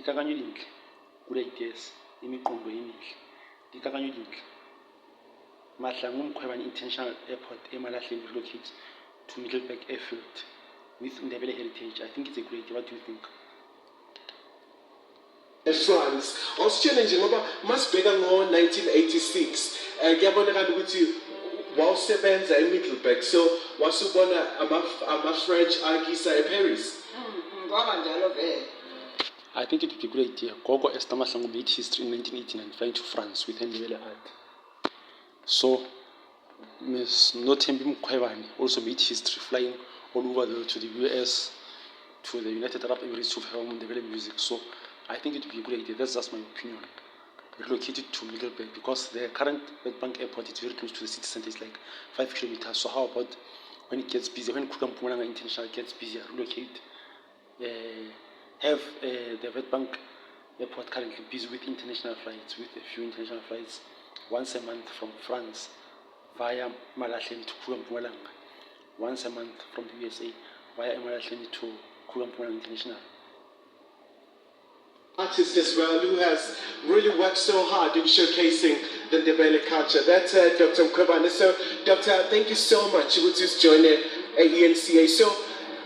dikakanyo dintle, good ideas, imiqondo emihle, dikakanyo dintle. Mahlangu Mkhwebane International Airport, Emalahleni relocates to Middelburg Airfield with NDEBELE heritage. I think it's a great idea. What do you think? France. I was challenging about Masbega ngo 1986. Ngiyabonakala ukuthi wawusebenza eMiddelburg, so wasubona ama-French agisa eParis. I think it would be a good idea. Gogo Esther Mahlangu made history in 1989 flying to France with NDEBELE art. So Ms. Nothembi Mkhwebane also made history flying all over to the US, to the United Arab Emirates to perform NDEBELE music. So I think it would be a good idea. That's just my opinion. Relocated to Middelburg because the current Witbank airport is very close to the city center. It's like 5 kilometers. So how about when it gets busy, when Mpumalanga International gets busier, relocate, have the Witbank airport currently busy with international flights, with a few international flights once a month from France via Emalahleni to Mpumalanga, once a month from the USA via Emalahleni to Mpumalanga International. Artist as well who has really worked so hard in showcasing the NDEBELE culture. That's Dr. Mkhwebane. So, Doctor, thank you so much for joining ENCA. So,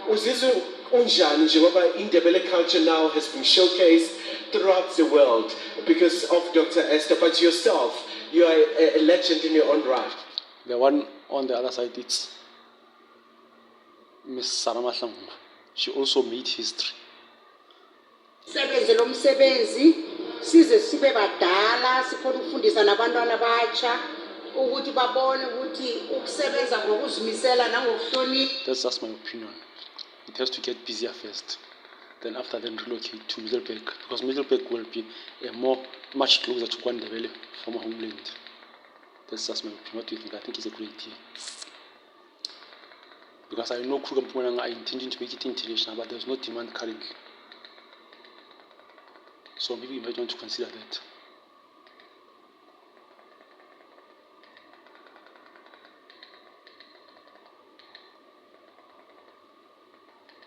uzizwe unjani njengoba NDEBELE culture now has been showcased throughout the world because of Dr. Esther, but yourself, you are a legend in your own right. The one on the other side, it's Miss Sarah Mahlangu. She also made history. Sebenze lo msebenzi size sibe badala sikhona ukufundisa nabantwana abatsha ukuthi babone ukuthi ukusebenza ngokuzimisela nangokuhlonipha. That's just my opinion. It has to get busier first, then after then relocate to Middelburg because Middelburg will be much closer to NDEBELE from our homeland. That's just my opinion. What do you think? I think it's a great idea because I know Mpumalanga are intending to make it international, but there's no demand currently. So maybe you might want to consider that.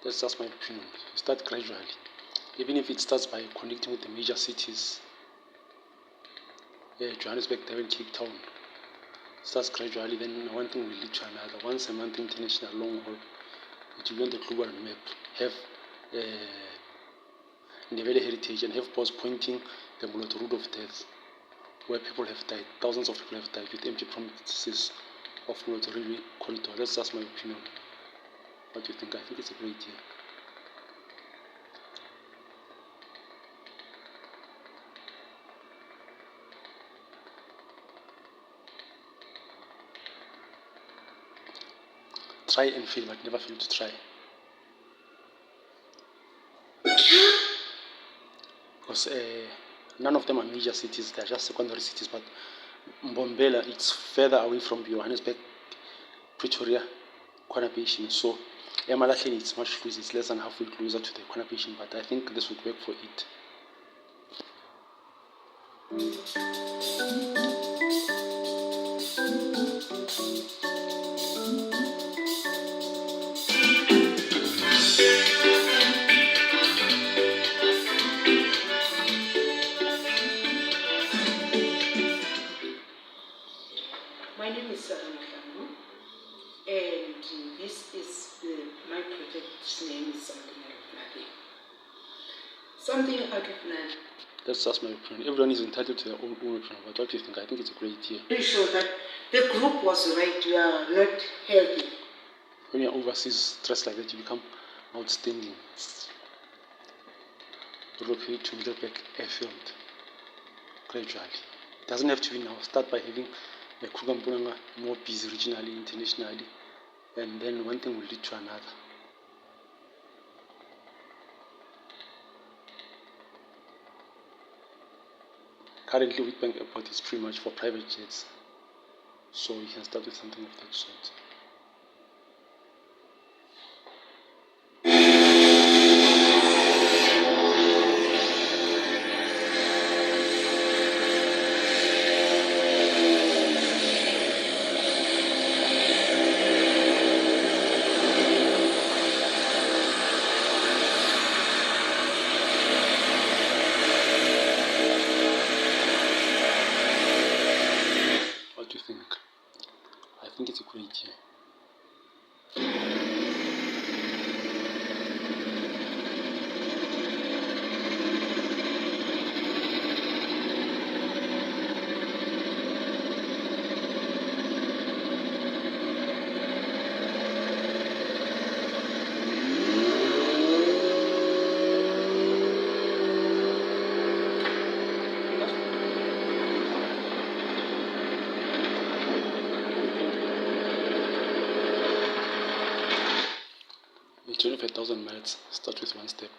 That's just my opinion. Start gradually. Even if it starts by connecting with the major cities, Johannesburg, Durban, Cape Town. Starts gradually, then one thing will lead to another. Once a month international long haul, it will be on the global map. Have NDEBELE heritage and have posts pointing the road of death, where people have died, thousands of people have died with empty promises of railway corridor. That's just my opinion. What do you think? I think it's a great idea. Try and fail, but never fail to try. Because none of them are major cities, they are just secondary cities, but Mbombela, it's further away from Johannesburg, Pretoria, Conapation. So Emalahleni, it's much closer, it's less than halfway closer to the Conapation, but I think this would work for it. My name is Mahlangu, and this is my project's name is Something Out of Nothing. That's just my opinion. Everyone is entitled to their own opinion, but what do you think? I think it's a great idea. Pretty sure that the group was right, we are not healthy. When you're overseas, stress like that, you become outstanding. Relocate to Middelburg Airfield gradually. It doesn't have to be now. Start by having a Mpumalanga more busy regionally, internationally, and then one thing will lead to another. Currently, Witbank Airport is pretty much for private jets, so you can start with something of that sort. journey of 1,000 miles starts with one step.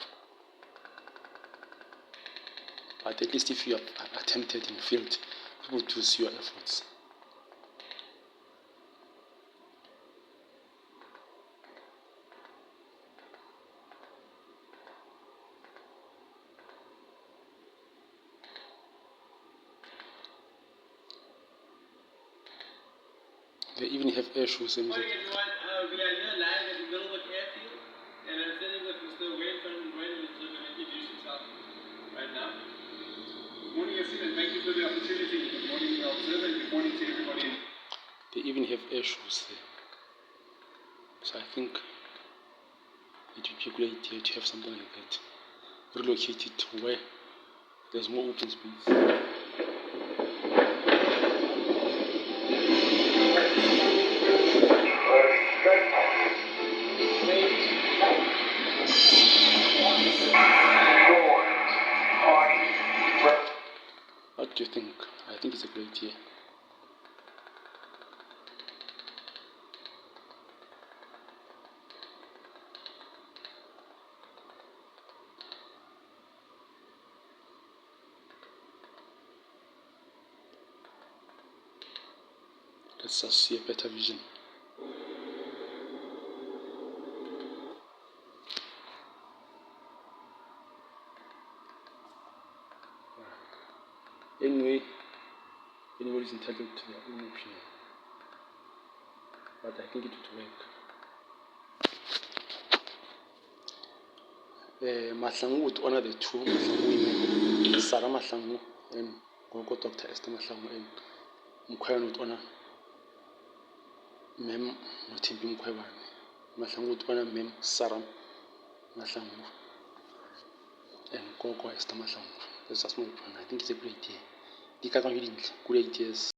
But at least if you have attempted and failed, people do see your efforts. They even have air shoes. Morning everyone, we are here live at the Middelburg Airfield, and I'm sitting with Mr. Wade from Royal who's going to introduce himself right now. Good morning everyone, and thank you for the opportunity. Good morning observer, and good morning to everybody. They even have air shoes there. So I think it would be a good idea to have something like that. Relocate it to where there's more open space. What do you think? I think it's a great idea. Let's just see a better vision. Anyway, anybody's entitled to their own opinion. But I think it would work. Mahlangu would honor the two Mahlangu women, Sarah Mahlangu and Gogo Dr. Esther Mahlangu, and Mkhwebane would honor Mem Nothembi Mkhwebane. Mahlangu would honor Mem Sarah Mahlangu and Gogo Esther Mahlangu. That's just my opinion. I think it's a great idea. Good ideas.